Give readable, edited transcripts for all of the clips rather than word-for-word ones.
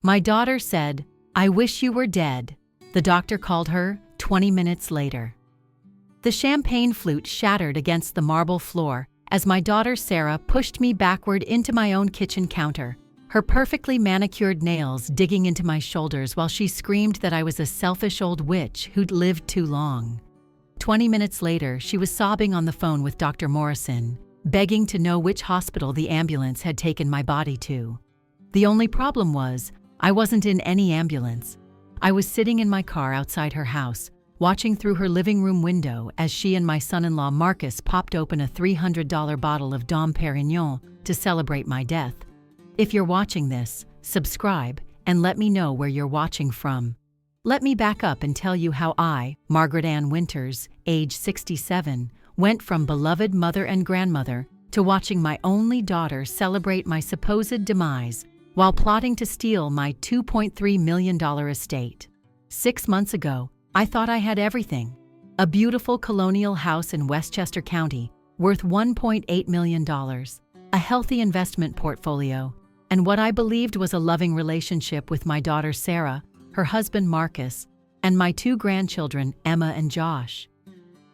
My daughter said, "I wish you were dead." The doctor called her 20 minutes later. The champagne flute shattered against the marble floor as my daughter Sarah pushed me backward into my own kitchen counter, her perfectly manicured nails digging into my shoulders while she screamed that I was a selfish old witch who'd lived too long. 20 minutes later, she was sobbing on the phone with Dr. Morrison, begging to know which hospital the ambulance had taken my body to. The only problem was, I wasn't in any ambulance. I was sitting in my car outside her house, watching through her living room window as she and my son-in-law Marcus popped open a $300 bottle of Dom Perignon to celebrate my death. If you're watching this, subscribe and let me know where you're watching from. Let me back up and tell you how I, Margaret Ann Winters, age 67, went from beloved mother and grandmother to watching my only daughter celebrate my supposed demise while plotting to steal my $2.3 million estate. 6 months ago, I thought I had everything. A beautiful colonial house in Westchester County, worth $1.8 million, a healthy investment portfolio, and what I believed was a loving relationship with my daughter Sarah, her husband Marcus, and my 2 grandchildren, Emma and Josh.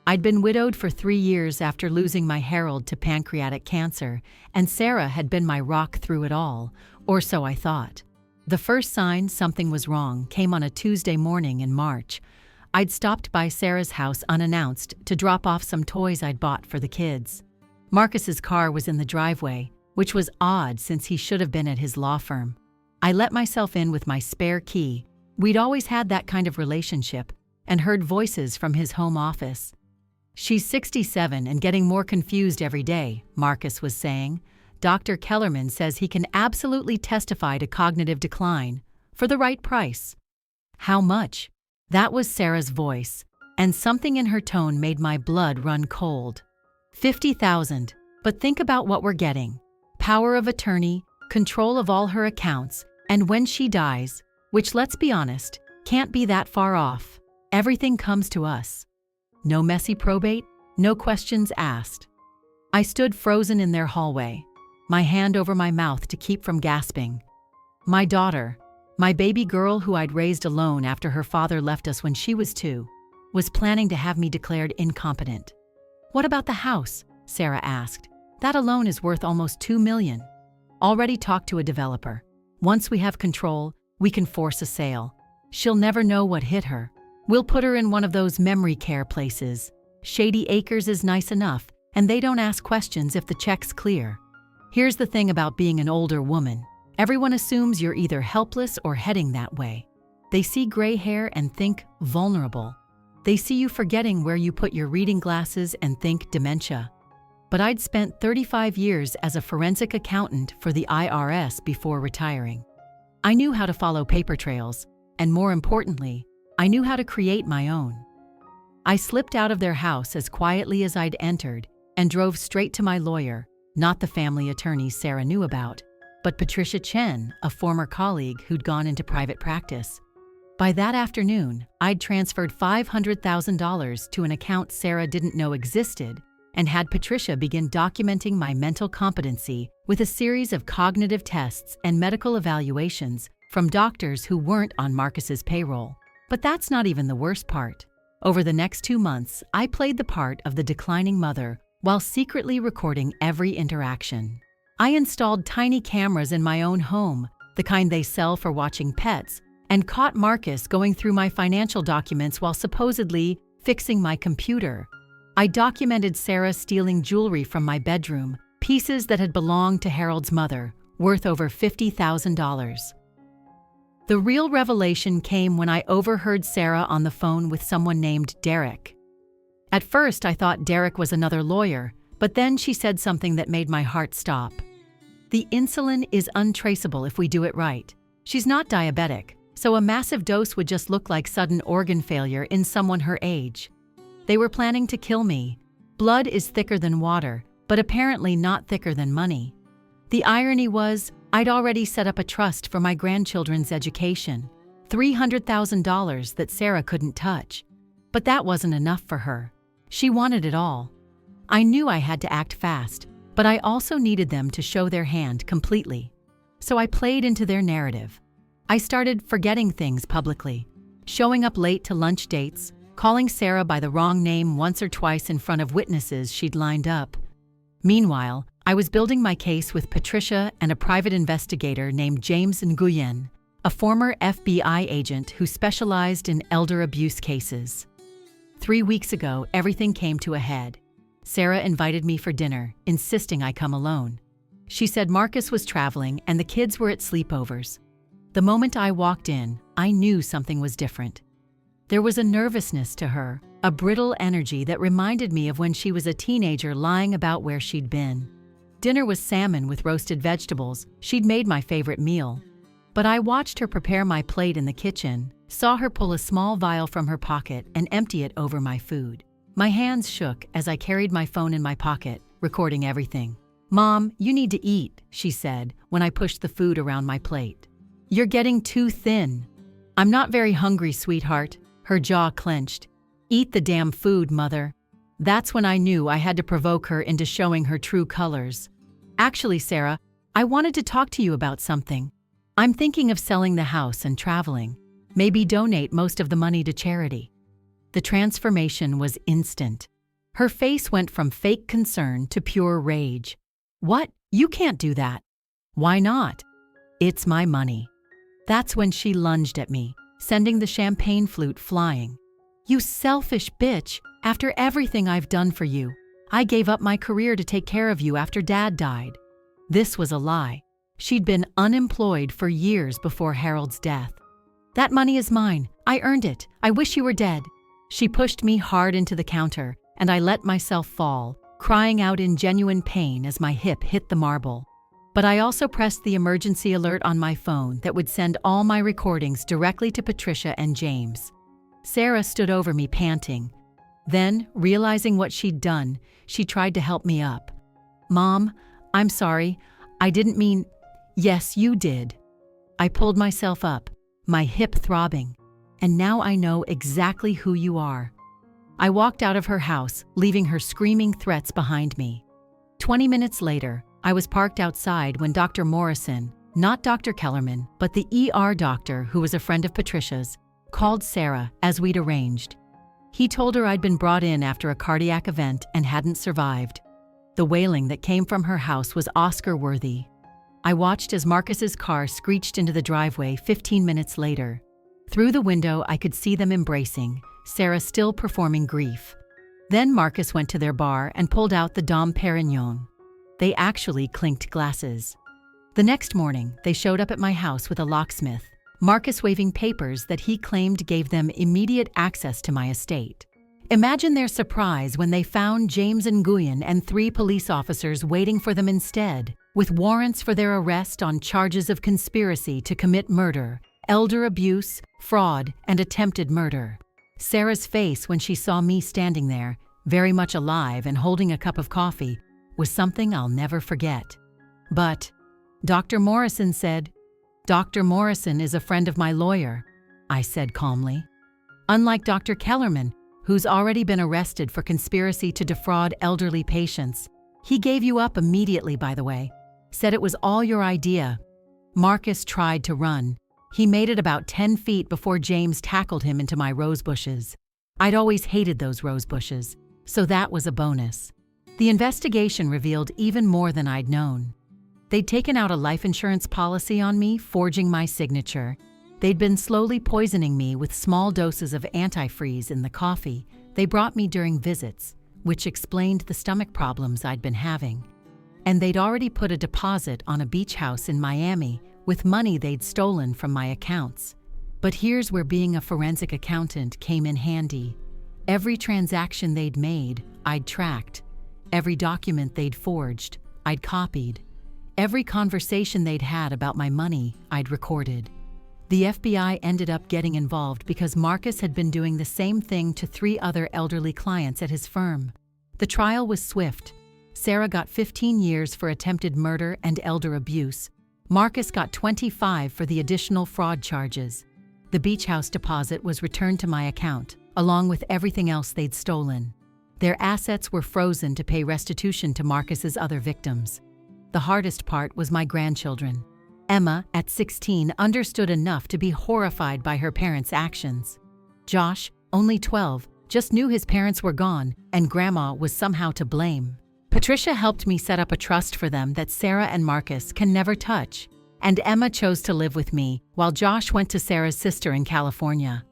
I'd been widowed for 3 years after losing my Harold to pancreatic cancer, and Sarah had been my rock through it all, or so I thought. The first sign something was wrong came on a Tuesday morning in March. I'd stopped by Sarah's house unannounced to drop off some toys I'd bought for the kids. Marcus's car was in the driveway, which was odd since he should have been at his law firm. I let myself in with my spare key. We'd always had that kind of relationship, and heard voices from his home office. "She's 67 and getting more confused every day," Marcus was saying. "Dr. Kellerman says he can absolutely testify to cognitive decline, for the right price." "How much?" That was Sarah's voice, and something in her tone made my blood run cold. $50,000, but think about what we're getting. Power of attorney, control of all her accounts, and when she dies, which, let's be honest, can't be that far off, everything comes to us. No messy probate, no questions asked. I stood frozen in their hallway, my hand over my mouth to keep from gasping. My daughter, my baby girl who I'd raised alone after her father left us when she was 2, was planning to have me declared incompetent. "What about the house?" Sarah asked. "That alone is worth almost $2 million. Already talked to a developer. Once we have control, we can force a sale. She'll never know what hit her. We'll put her in one of those memory care places. Shady Acres is nice enough, and they don't ask questions if the check's clear. Here's the thing about being an older woman. Everyone assumes you're either helpless or heading that way. They see gray hair and think vulnerable. They see you forgetting where you put your reading glasses and think dementia. But I'd spent 35 years as a forensic accountant for the IRS before retiring. I knew how to follow paper trails, and more importantly, I knew how to create my own. I slipped out of their house as quietly as I'd entered and drove straight to my lawyer, not the family attorney Sarah knew about, but Patricia Chen, a former colleague who'd gone into private practice. By that afternoon, I'd transferred $500,000 to an account Sarah didn't know existed and had Patricia begin documenting my mental competency with a series of cognitive tests and medical evaluations from doctors who weren't on Marcus's payroll. But that's not even the worst part. Over the next 2 months, I played the part of the declining mother while secretly recording every interaction. I installed tiny cameras in my own home, the kind they sell for watching pets, and caught Marcus going through my financial documents while supposedly fixing my computer. I documented Sarah stealing jewelry from my bedroom, pieces that had belonged to Harold's mother, worth over $50,000. The real revelation came when I overheard Sarah on the phone with someone named Derek. At first, I thought Derek was another lawyer, but then she said something that made my heart stop. "The insulin is untraceable if we do it right. She's not diabetic, so a massive dose would just look like sudden organ failure in someone her age. They were planning to kill me. Blood is thicker than water, but apparently not thicker than money. The irony was, I'd already set up a trust for my grandchildren's education, $300,000 that Sarah couldn't touch. But that wasn't enough for her. She wanted it all. I knew I had to act fast, but I also needed them to show their hand completely. So I played into their narrative. I started forgetting things publicly, showing up late to lunch dates, calling Sarah by the wrong name once or twice in front of witnesses she'd lined up. Meanwhile, I was building my case with Patricia and a private investigator named James Nguyen, a former FBI agent who specialized in elder abuse cases. 3 weeks ago, everything came to a head. Sarah invited me for dinner, insisting I come alone. She said Marcus was traveling and the kids were at sleepovers. The moment I walked in, I knew something was different. There was a nervousness to her, a brittle energy that reminded me of when she was a teenager lying about where she'd been. Dinner was salmon with roasted vegetables. She'd made my favorite meal. But I watched her prepare my plate in the kitchen, saw her pull a small vial from her pocket and empty it over my food. My hands shook as I carried my phone in my pocket, recording everything. "Mom, you need to eat," she said when I pushed the food around my plate. "You're getting too thin." "I'm not very hungry, sweetheart." Her jaw clenched. "Eat the damn food, Mother." That's when I knew I had to provoke her into showing her true colors. "Actually, Sarah, I wanted to talk to you about something. I'm thinking of selling the house and traveling. Maybe donate most of the money to charity." The transformation was instant. Her face went from fake concern to pure rage. "What? You can't do that." "Why not?" "It's my money." That's when she lunged at me, sending the champagne flute flying. "You selfish bitch! After everything I've done for you, I gave up my career to take care of you after Dad died." This was a lie. She'd been unemployed for years before Harold's death. "That money is mine. I earned it. I wish you were dead." She pushed me hard into the counter, and I let myself fall, crying out in genuine pain as my hip hit the marble. But I also pressed the emergency alert on my phone that would send all my recordings directly to Patricia and James. Sarah stood over me panting. Then, realizing what she'd done, she tried to help me up. "Mom, I'm sorry. I didn't mean—" "Yes, you did." I pulled myself up, my hip throbbing. "And now I know exactly who you are." I walked out of her house, leaving her screaming threats behind me. 20 minutes later, I was parked outside when Dr. Morrison, not Dr. Kellerman, but the ER doctor who was a friend of Patricia's, called Sarah as we'd arranged. He told her I'd been brought in after a cardiac event and hadn't survived. The wailing that came from her house was Oscar-worthy. I watched as Marcus's car screeched into the driveway 15 minutes later. Through the window, I could see them embracing, Sarah still performing grief. Then Marcus went to their bar and pulled out the Dom Perignon. They actually clinked glasses. The next morning, they showed up at my house with a locksmith, Marcus waving papers that he claimed gave them immediate access to my estate. Imagine their surprise when they found James Nguyen and 3 police officers waiting for them instead, with warrants for their arrest on charges of conspiracy to commit murder, elder abuse, fraud, and attempted murder. Sarah's face when she saw me standing there, very much alive and holding a cup of coffee, was something I'll never forget. "But," Dr. Morrison said. "Dr. Morrison is a friend of my lawyer," I said calmly. "Unlike Dr. Kellerman, who's already been arrested for conspiracy to defraud elderly patients. He gave you up immediately, by the way. Said it was all your idea." Marcus tried to run. He made it about 10 feet before James tackled him into my rose bushes. I'd always hated those rose bushes, so that was a bonus. The investigation revealed even more than I'd known. They'd taken out a life insurance policy on me, forging my signature. They'd been slowly poisoning me with small doses of antifreeze in the coffee they brought me during visits, which explained the stomach problems I'd been having. And they'd already put a deposit on a beach house in Miami with money they'd stolen from my accounts. But here's where being a forensic accountant came in handy. Every transaction they'd made, I'd tracked. Every document they'd forged, I'd copied. Every conversation they'd had about my money, I'd recorded. The FBI ended up getting involved because Marcus had been doing the same thing to 3 other elderly clients at his firm. The trial was swift. Sarah got 15 years for attempted murder and elder abuse. Marcus got 25 for the additional fraud charges. The beach house deposit was returned to my account, along with everything else they'd stolen. Their assets were frozen to pay restitution to Marcus's other victims. The hardest part was my grandchildren. Emma, at 16, understood enough to be horrified by her parents' actions. Josh, only 12, just knew his parents were gone and Grandma was somehow to blame. Patricia helped me set up a trust for them that Sarah and Marcus can never touch, and Emma chose to live with me while Josh went to Sarah's sister in California.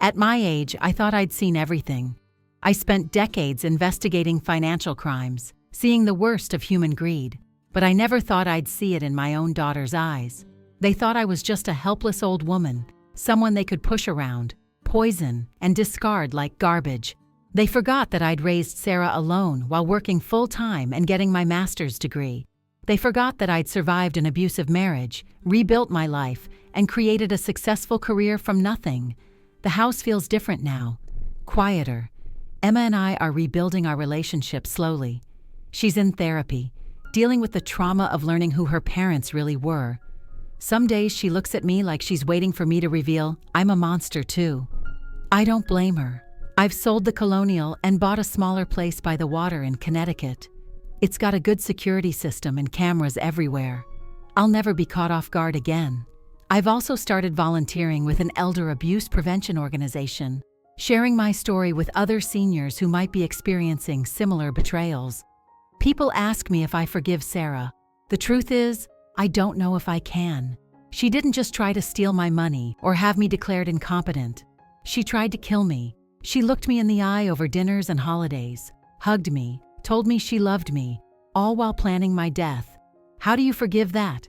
At my age, I thought I'd seen everything. I spent decades investigating financial crimes, seeing the worst of human greed, but I never thought I'd see it in my own daughter's eyes. They thought I was just a helpless old woman, someone they could push around, poison, and discard like garbage. They forgot that I'd raised Sarah alone while working full-time and getting my master's degree. They forgot that I'd survived an abusive marriage, rebuilt my life, and created a successful career from nothing. The house feels different now, quieter. Emma and I are rebuilding our relationship slowly. She's in therapy, dealing with the trauma of learning who her parents really were. Some days she looks at me like she's waiting for me to reveal I'm a monster too. I don't blame her. I've sold the Colonial and bought a smaller place by the water in Connecticut. It's got a good security system and cameras everywhere. I'll never be caught off guard again. I've also started volunteering with an elder abuse prevention organization, sharing my story with other seniors who might be experiencing similar betrayals. People ask me if I forgive Sarah. The truth is, I don't know if I can. She didn't just try to steal my money or have me declared incompetent. She tried to kill me. She looked me in the eye over dinners and holidays, hugged me, told me she loved me, all while planning my death. How do you forgive that?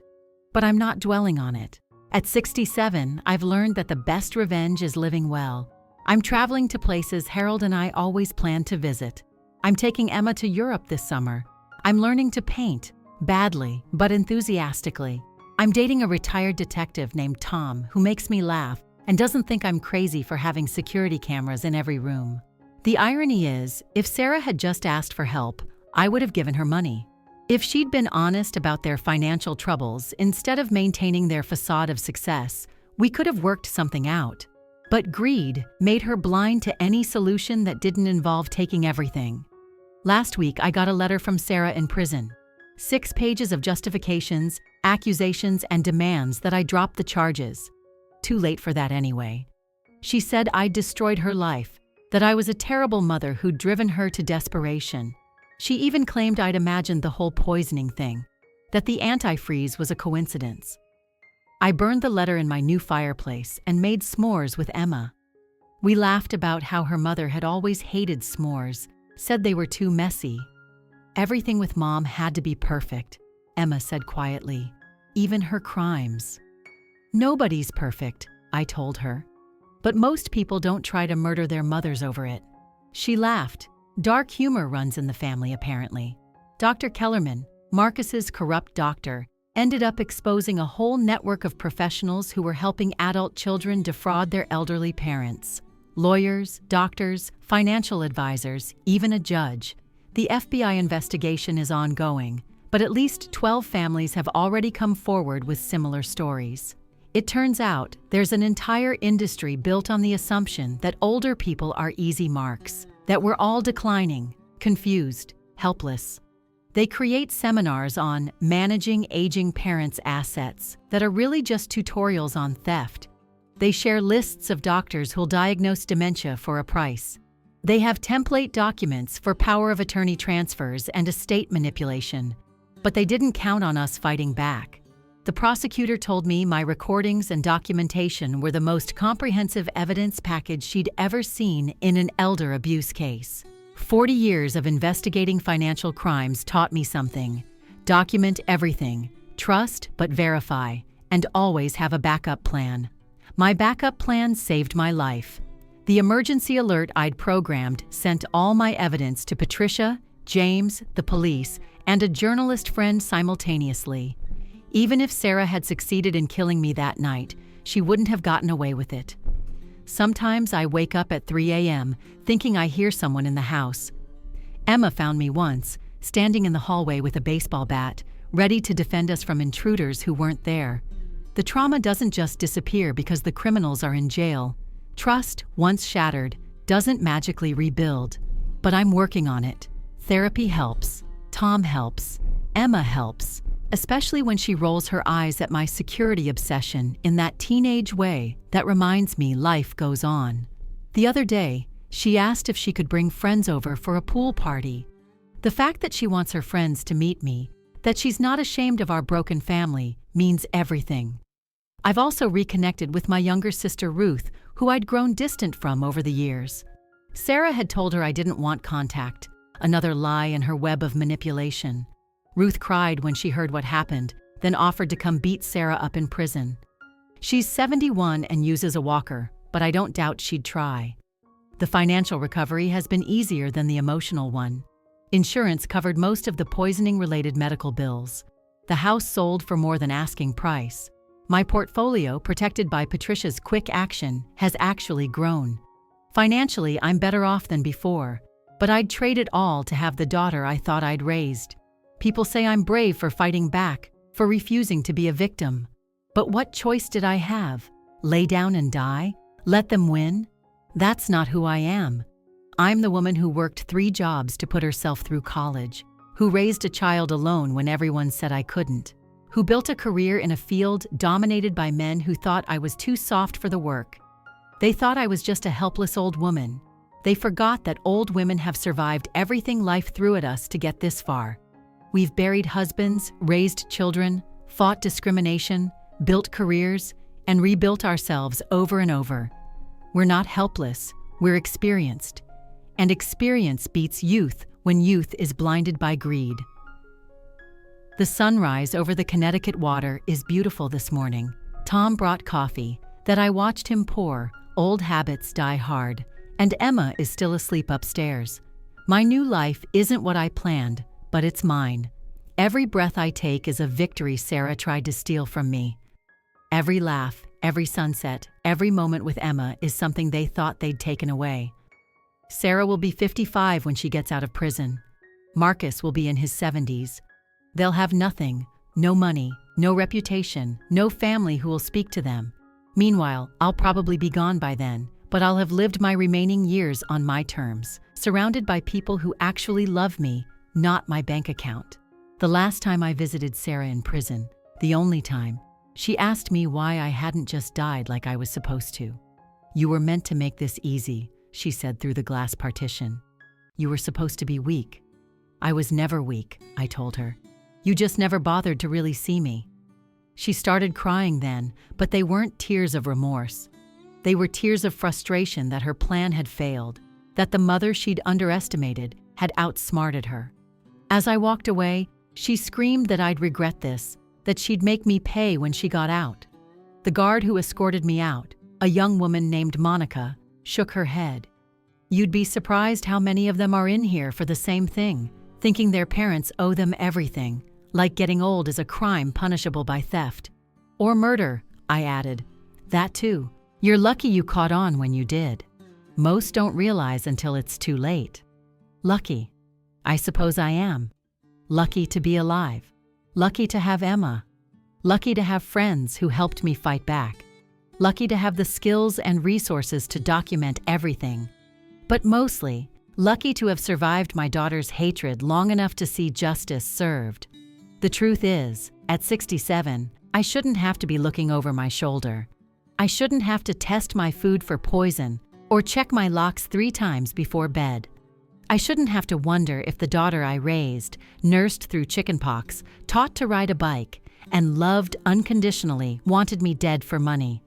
But I'm not dwelling on it. At 67, I've learned that the best revenge is living well. I'm traveling to places Harold and I always planned to visit. I'm taking Emma to Europe this summer. I'm learning to paint, badly, but enthusiastically. I'm dating a retired detective named Tom who makes me laugh and doesn't think I'm crazy for having security cameras in every room. The irony is, if Sarah had just asked for help, I would have given her money. If she'd been honest about their financial troubles instead of maintaining their facade of success, we could have worked something out. But greed made her blind to any solution that didn't involve taking everything. Last week, I got a letter from Sarah in prison. 6 pages of justifications, accusations, and demands that I drop the charges. Too late for that anyway. She said I'd destroyed her life, that I was a terrible mother who'd driven her to desperation. She even claimed I'd imagined the whole poisoning thing, that the antifreeze was a coincidence. I burned the letter in my new fireplace and made s'mores with Emma. We laughed about how her mother had always hated s'mores, said they were too messy. Everything with Mom had to be perfect, Emma said quietly, even her crimes. Nobody's perfect, I told her. But most people don't try to murder their mothers over it. She laughed. Dark humor runs in the family, apparently. Dr. Kellerman, Marcus's corrupt doctor, ended up exposing a whole network of professionals who were helping adult children defraud their elderly parents. Lawyers, doctors, financial advisors, even a judge. The FBI investigation is ongoing, but at least 12 families have already come forward with similar stories. It turns out there's an entire industry built on the assumption that older people are easy marks, that we're all declining, confused, helpless. They create seminars on managing aging parents' assets that are really just tutorials on theft. They share lists of doctors who'll diagnose dementia for a price. They have template documents for power of attorney transfers and estate manipulation, but they didn't count on us fighting back. The prosecutor told me my recordings and documentation were the most comprehensive evidence package she'd ever seen in an elder abuse case. 40 years of investigating financial crimes taught me something. Document everything, trust but verify, and always have a backup plan. My backup plan saved my life. The emergency alert I'd programmed sent all my evidence to Patricia, James, the police, and a journalist friend simultaneously. Even if Sarah had succeeded in killing me that night, she wouldn't have gotten away with it. Sometimes I wake up at 3 a.m. thinking I hear someone in the house. Emma found me once, standing in the hallway with a baseball bat, ready to defend us from intruders who weren't there. The trauma doesn't just disappear because the criminals are in jail. Trust, once shattered, doesn't magically rebuild. But I'm working on it. Therapy helps. Tom helps. Emma helps. especially when she rolls her eyes at my security obsession in that teenage way that reminds me life goes on. The other day, she asked if she could bring friends over for a pool party. The fact that she wants her friends to meet me, that she's not ashamed of our broken family, means everything. I've also reconnected with my younger sister Ruth, who I'd grown distant from over the years. Sarah had told her I didn't want contact, another lie in her web of manipulation. Ruth cried when she heard what happened, then offered to come beat Sarah up in prison. She's 71 and uses a walker, but I don't doubt she'd try. The financial recovery has been easier than the emotional one. Insurance covered most of the poisoning-related medical bills. The house sold for more than asking price. My portfolio, protected by Patricia's quick action, has actually grown. Financially, I'm better off than before, but I'd trade it all to have the daughter I thought I'd raised. People say I'm brave for fighting back, for refusing to be a victim. But what choice did I have? Lay down and die? Let them win? That's not who I am. I'm the woman who worked 3 jobs to put herself through college, who raised a child alone when everyone said I couldn't, who built a career in a field dominated by men who thought I was too soft for the work. They thought I was just a helpless old woman. They forgot that old women have survived everything life threw at us to get this far. We've buried husbands, raised children, fought discrimination, built careers, and rebuilt ourselves over and over. We're not helpless, we're experienced. And experience beats youth when youth is blinded by greed. The sunrise over the Connecticut water is beautiful this morning. Tom brought coffee that I watched him pour. Old habits die hard, and Emma is still asleep upstairs. My new life isn't what I planned, but it's mine. Every breath I take is a victory Sarah tried to steal from me. Every laugh, every sunset, every moment with Emma is something they thought they'd taken away. Sarah will be 55 when she gets out of prison. Marcus will be in his 70s. They'll have nothing, no money, no reputation, no family who will speak to them. Meanwhile, I'll probably be gone by then, but I'll have lived my remaining years on my terms, surrounded by people who actually love me, not my bank account. The last time I visited Sarah in prison, the only time, she asked me why I hadn't just died like I was supposed to. "You were meant to make this easy," she said through the glass partition. "You were supposed to be weak." "I was never weak," I told her. "You just never bothered to really see me." She started crying then, but they weren't tears of remorse. They were tears of frustration that her plan had failed, that the mother she'd underestimated had outsmarted her. As I walked away, she screamed that I'd regret this, that she'd make me pay when she got out. The guard who escorted me out, a young woman named Monica, shook her head. "You'd be surprised how many of them are in here for the same thing, thinking their parents owe them everything, like getting old is a crime punishable by theft. Or murder," I added. "That too. You're lucky you caught on when you did. Most don't realize until it's too late." Lucky. I suppose I am. Lucky to be alive. Lucky to have Emma. Lucky to have friends who helped me fight back. Lucky to have the skills and resources to document everything. But mostly, lucky to have survived my daughter's hatred long enough to see justice served. The truth is, at 67, I shouldn't have to be looking over my shoulder. I shouldn't have to test my food for poison or check my locks 3 times before bed. I shouldn't have to wonder if the daughter I raised, nursed through chickenpox, taught to ride a bike, and loved unconditionally wanted me dead for money.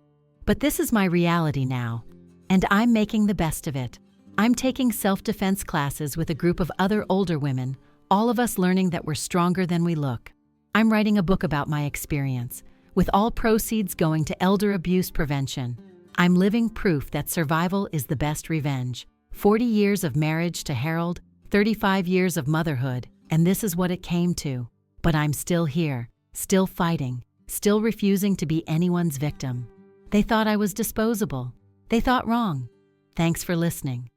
But this is my reality now, and I'm making the best of it. I'm taking self-defense classes with a group of other older women, all of us learning that we're stronger than we look. I'm writing a book about my experience, with all proceeds going to elder abuse prevention. I'm living proof that survival is the best revenge. 40 years of marriage to Harold, 35 years of motherhood, and this is what it came to. But I'm still here, still fighting, still refusing to be anyone's victim. They thought I was disposable. They thought wrong. Thanks for listening.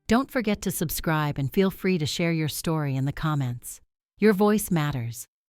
Don't forget to subscribe and feel free to share your story in the comments. Your voice matters.